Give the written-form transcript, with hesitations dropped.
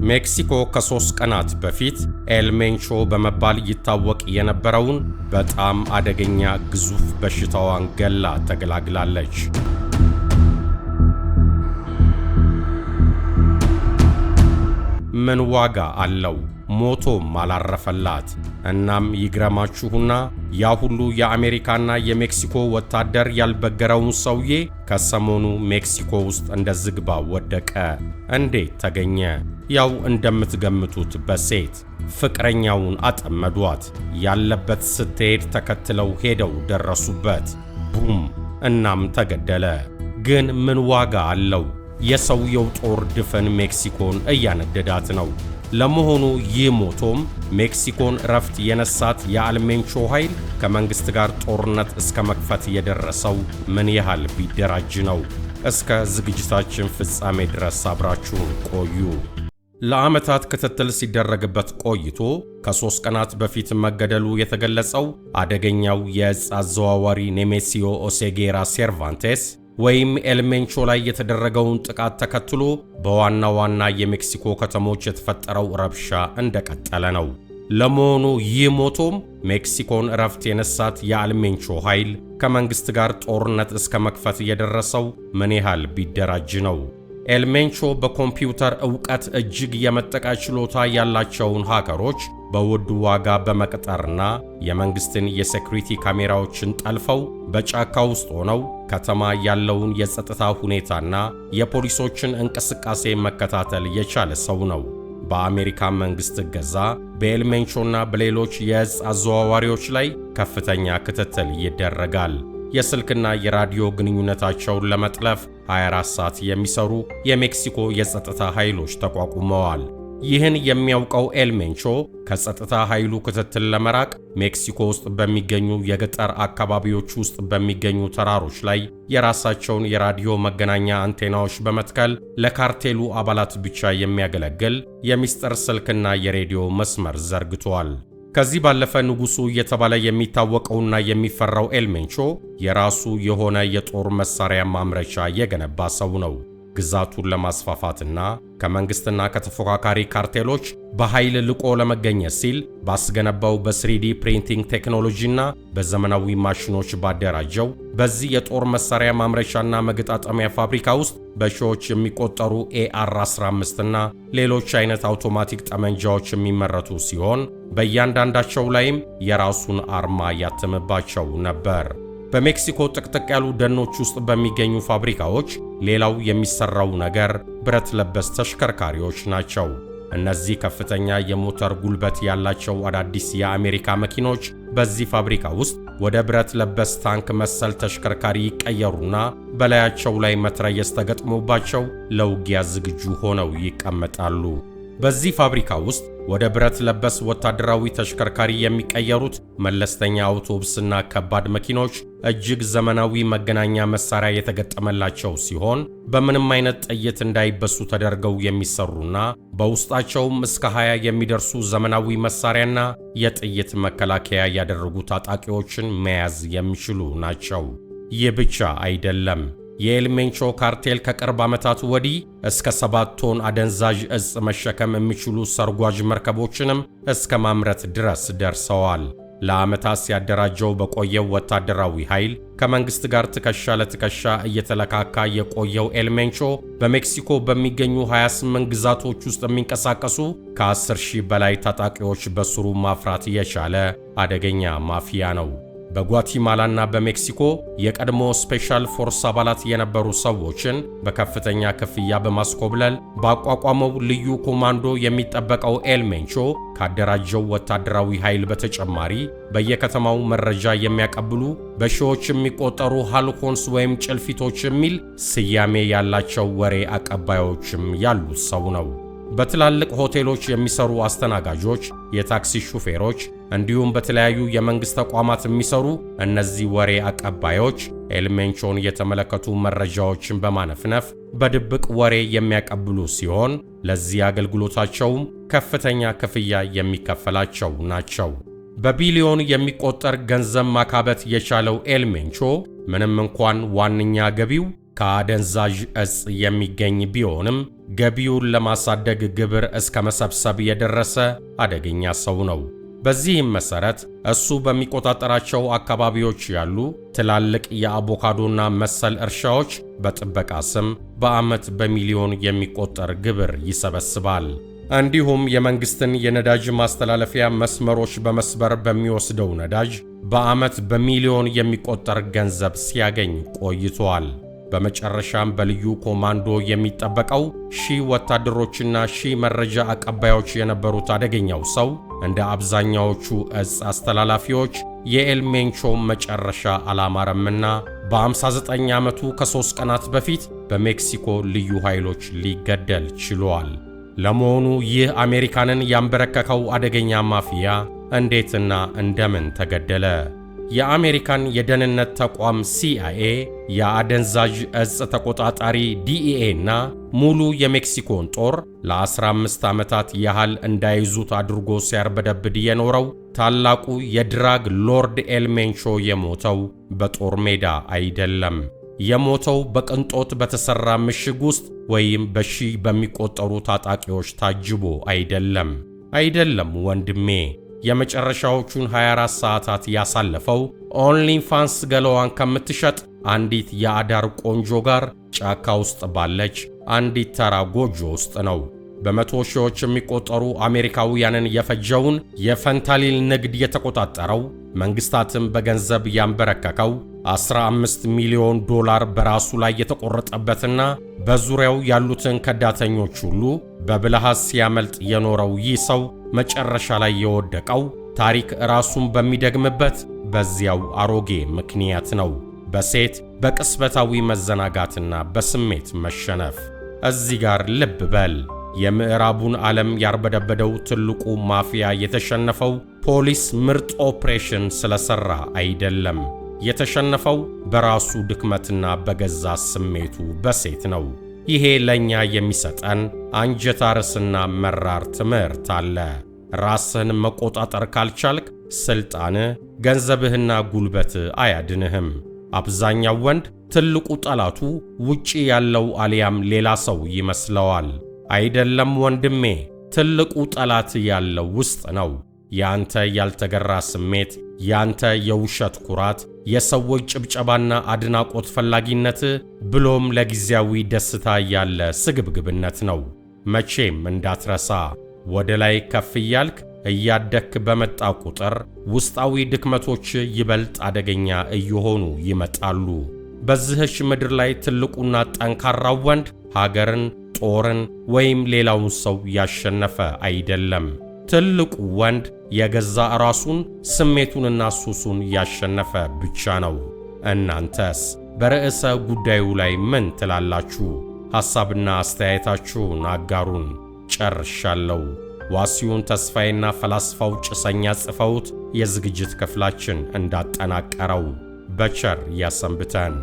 ሜክሲኮ ከ3 ቀናት በፊት ኤል ሜንቾ በመባል ይታወቅ የነበረውን በጣም አደገኛ ግዙፍ በሽታዋን ገላ ተገላግላለች። ምን ዋጋ አለው? ሞቶም አላረፈላት። እናም ይግረማችሁና ያ ሁሉ የአሜሪካና የሜክሲኮ ወታደር ያልበገረውን ሰውዬ ከሰሞኑ ሜክሲኮ ውስጥ እንደ ዝግባ ወደቀ። እንዴት ተገኘ? ያው እንደምትገምቱት በሴት ፍቅረኛውን አጠመዷት። ያለበት ስትሄድ ተከትለው ሄደው ደረሱበት። ቡም! እናም ተገደለ። ግን ምን ዋጋ አለው? የሰውየው ጦር ድፍን ሜክሲኮን እያነደዳት ነው። ለመሆኑ ይህ ሞቶም ሜክሲኮን ረፍት የነሳት የኤል ሜንቾ ኃይል ከመንግስት ጋር ጦርነት እስከ መክፈት የደረሰው ምን ያህል ቢደራጅ ነው? እስከ ዝግጅታችን ፍጻሜ ድረስ አብራችሁን ቆዩ። ለዓመታት ክትትል ሲደረግበት ቆይቶ ከ3 ቀናት በፊት መገደሉ የተገለጸው አደገኛው የዕፅ አዘዋዋሪ ኔሜሲዮ ኦሴጌራ ሴርቫንቴስ ወይም ኤል ሜንቾ ላይ የተደረገውን ጥቃት ተከትሎ በዋና ዋና የሜክሲኮ ከተሞች የተፈጠረው ረብሻ እንደቀጠለ ነው። ለመሆኑ ይህ ሞቶም ሜክሲኮን ረፍት የነሳት የኤል ሜንቾ ኃይል ከመንግስት ጋር ጦርነት እስከ መክፈት የደረሰው ምን ያህል ቢደራጅ ነው? ኤል ሜንቾ በኮምፒውተር ዕውቀት እጅግ የመጠቃ ችሎታ ያላቸውን ሃከሮች በውድ ዋጋ በመቅጠርና የመንግስትን የሴኩሪቲ ካሜራዎችን ጠልፈው በጫካ ውስጥ ሆነው ከተማ ያለውን የጸጥታ ሁኔታና የፖሊሶችን እንቅስቃሴ መከታተል የቻለ ሰው ነው። በአሜሪካ መንግስት እገዛ በኤል ሜንቾና በሌሎች የዕፅ አዘዋዋሪዎች ላይ ከፍተኛ ክትትል ይደረጋል። የስልክና የራዲዮ ግንኙነታቸውን ለመጥለፍ 24 ሰዓት የሚሰሩ የሜክሲኮ የጸጥታ ኃይሎች ተቋቁመዋል። ይህን የሚያውቀው ኤል ሜንቾ ከጸጥታ ኃይሉ ክትትል ለመራቅ ሜክሲኮ ውስጥ በሚገኙ የገጠር አካባቢዎች ውስጥ በሚገኙ ተራሮች ላይ የራሳቸውን የራዲዮ መገናኛ አንቴናዎች በመትከል ለካርቴሉ አባላት ብቻ የሚያገለግል የሚስጥር ስልክና የሬዲዮ መስመር ዘርግቷል። ከዚህ ባለፈ ንጉሱ እየተባለ የሚታወቀውና የሚፈራው ኤል ሜንቾ የራሱ የሆነ የጦር መሳሪያ ማምረቻ የገነባ ሰው ነው። ግዛቱን ለማስፋፋትና ከመንግስትና ከተፎካካሪ ካርቴሎች በኃይል ልቆ ለመገኘት ሲል ባስገነባው በ3D ፕሪንቲንግ ቴክኖሎጂና በዘመናዊ ማሽኖች ባደራጀው በዚህ የጦር መሳሪያ ማምረቻና መገጣጠሚያ ፋብሪካ ውስጥ በሺዎች የሚቆጠሩ AR-15 እና ሌሎች አይነት አውቶማቲክ ጠመንጃዎች የሚመረቱ ሲሆን በእያንዳንዳቸው ላይም የራሱን አርማ ያተመባቸው ነበር። በሜክሲኮ ጥቅጥቅ ያሉ ደኖች ውስጥ በሚገኙ ፋብሪካዎች ሌላው የሚሰራው ነገር ብረት ለበስ ተሽከርካሪዎች ናቸው። እነዚህ ከፍተኛ የሞተር ጉልበት ያላቸው አዳዲስ የአሜሪካ መኪኖች በዚህ ፋብሪካ ውስጥ ወደ ብረት ለበስ ታንክ መሰል ተሽከርካሪ ይቀየሩና በላያቸው ላይ መትረየስ ተገጥሞባቸው ለውጊያ ዝግጁ ሆነው ይቀመጣሉ። በዚህ ፋብሪካ ውስጥ ወደ ብረት ለበስ ወታደራዊ ተሽከርካሪ የሚቀየሩት መለስተኛ አውቶቡስና ከባድ መኪኖች እጅግ ዘመናዊ መገናኛ መሳሪያ የተገጠመላቸው ሲሆን በምንም አይነት ጥይት እንዳይበሱ ተደርገው የሚሰሩና በውስጣቸውም እስከ 20 የሚደርሱ ዘመናዊ መሳሪያና የጥይት መከላከያ ያደረጉ ታጣቂዎችን መያዝ የሚችሉ ናቸው። ይህ ብቻ አይደለም። የኤል ሜንቾ ካርቴል ከቅርብ ዓመታት ወዲህ እስከ 7 ቶን አደንዛዥ ዕፅ መሸከም የሚችሉ ሰርጓጅ መርከቦችንም እስከ ማምረት ድረስ ደርሰዋል። ለዓመታት ሲያደራጀው በቆየው ወታደራዊ ኃይል ከመንግስት ጋር ትከሻ ለትከሻ እየተለካካ የቆየው ኤል ሜንቾ በሜክሲኮ በሚገኙ 28 ግዛቶች ውስጥ የሚንቀሳቀሱ ከ10,000 በላይ ታጣቂዎች በስሩ ማፍራት የቻለ አደገኛ ማፊያ ነው። በጓቲማላና በሜክሲኮ የቀድሞ ስፔሻል ፎርስ አባላት የነበሩ ሰዎችን በከፍተኛ ክፍያ በማስኮብለል ባቋቋመው ልዩ ኮማንዶ የሚጠበቀው ኤል ሜንቾ ካደራጀው ወታደራዊ ኃይል በተጨማሪ በየከተማው መረጃ የሚያቀብሉ በሺዎች የሚቆጠሩ ሃልኮንስ ወይም ጭልፊቶች የሚል ስያሜ ያላቸው ወሬ አቀባዮችም ያሉት ሰው ነው። በትላልቅ ሆቴሎች የሚሰሩ አስተናጋጆች፣ የታክሲ ሹፌሮች እንዲሁም በተለያዩ የመንግስት ተቋማት የሚሰሩ እነዚህ ወሬ አቀባዮች ኤል ሜንቾን የተመለከቱ መረጃዎችን በማነፍነፍ በድብቅ ወሬ የሚያቀብሉ ሲሆን ለዚህ አገልግሎታቸውም ከፍተኛ ክፍያ የሚከፈላቸው ናቸው። በቢሊዮን የሚቆጠር ገንዘብ ማካበት የቻለው ኤል ሜንቾ ምንም እንኳን ዋነኛ ገቢው ከአደንዛዥ ዕፅ የሚገኝ ቢሆንም ገቢውን ለማሳደግ ግብር እስከ መሰብሰብ የደረሰ አደገኛ ሰው ነው። በዚህም መሰረት እሱ በሚቆጣጠራቸው አካባቢዎች ያሉ ትላልቅ የአቮካዶና መሰል እርሻዎች በጥበቃ ስም በዓመት በሚሊዮን የሚቆጠር ግብር ይሰበስባል። እንዲሁም የመንግስትን የነዳጅ ማስተላለፊያ መስመሮች በመስበር በሚወስደው ነዳጅ በዓመት በሚሊዮን የሚቆጠር ገንዘብ ሲያገኝ ቆይቷል። በመጨረሻም በልዩ ኮማንዶ የሚጠበቀው 1000 ወታደሮችና 1000 መረጃ አቀባዮች የነበሩት አደገኛው ሰው እንደ አብዛኛዎቹ እጽ አስተላላፊዎች የኤልሜንቾ መጨረሻ አላማረምና በ59 ዓመቱ ከ3 ቀናት በፊት በሜክሲኮ ልዩ ኃይሎች ሊገደል ችሏል። ለመሆኑ ይህ አሜሪካንን ያንበረከከው አደገኛ ማፊያ እንዴትና እንደምን ተገደለ? የአሜሪካን የደህንነት ተቋም CIA፣ የአደንዛዥ እጽ ተቆጣጣሪ DEA እና ሙሉ የሜክሲኮን ጦር ለ15 ዓመታት ያህል እንዳይዙት አድርጎ ሲያርበደብድ የኖረው ታላቁ የድራግ ሎርድ ኤልሜንቾ የሞተው በጦር ሜዳ አይደለም። የሞተው በቅንጦት በተሰራ ምሽግ ውስጥ ወይም በሺህ በሚቆጠሩ ታጣቂዎች ታጅቦ አይደለም ወንድሜ። የመጨረሻዎቹን 24 ሰዓታት ያሳለፈው ኦንሊፋንስ ገለዋን ከምትሸጥ አንዲት የአዳር ቆንጆ ጋር ጫካ ውስጥ ባለች አንዲት ተራ ጎጆ ውስጥ ነው። በመቶ ሺዎች የሚቆጠሩ አሜሪካውያንን የፈጀውን የፈንታሊል ንግድ የተቆጣጠረው መንግስታትን በገንዘብ ያንበረከከው 15 ሚሊዮን ዶላር በራሱ ላይ የተቆረጠበትና በዙሪያው ያሉትን ከዳተኞች ሁሉ በብልሃት ሲያመልጥ የኖረው ይህ ሰው መጨረሻ ላይ የወደቀው ታሪክ ራሱን በሚደግምበት በዚያው አሮጌ ምክንያት ነው። በሴት በቅስበታዊ መዘናጋትና በስሜት መሸነፍ። እዚህ ጋር ልብ በል። የምዕራቡን ዓለም ያርበደበደው ትልቁ ማፊያ የተሸነፈው ፖሊስ ምርጥ ኦፕሬሽን ስለሰራ አይደለም። የተሸነፈው በራሱ ድክመትና በገዛ ስሜቱ በሴት ነው። ይሄ ለኛ የሚሰጠን አንጀታርስና መራር ትምህርት አለ። ራስህን መቆጣጠር ካልቻልክ ስልጣን፣ ገንዘብህና ጉልበት አያድንህም። አብዛኛው ወንድ ትልቁ ጠላቱ ውጪ ያለው አሊያም ሌላ ሰው ይመስለዋል። አይደለም ወንድሜ፣ ትልቁ ጠላት ያለው ውስጥ ነው። ያንተ ያልተገራ ስሜት፣ ያንተ የውሸት ኩራት፣ የሰዎች ጭብጨባና አድናቆት ፈላጊነት ብሎም ለጊዜያዊ ደስታ ያለ ስግብግብነት ነው። መቼም እንዳትረሳ፣ ወደ ላይ ከፍ እያልክ እያደግክ በመጣ ቁጥር ውስጣዊ ድክመቶች ይበልጥ አደገኛ እየሆኑ ይመጣሉ። በዚህች ምድር ላይ ትልቁና ጠንካራው ወንድ ሀገርን፣ ጦርን ወይም ሌላውን ሰው ያሸነፈ አይደለም። ትልቁ ወንድ የገዛ ራሱን ስሜቱንና ሱሱን ያሸነፈ ብቻ ነው። እናንተስ በርዕሰ ጉዳዩ ላይ ምን ትላላችሁ? ሐሳብና አስተያየታችሁን አጋሩን። ጨርሻለሁ። ዋሲውን ተስፋዬና ፈላስፋው ጭሰኛ ጽፈውት የዝግጅት ክፍላችን እንዳጠናቀረው በቸር ያሰንብተን።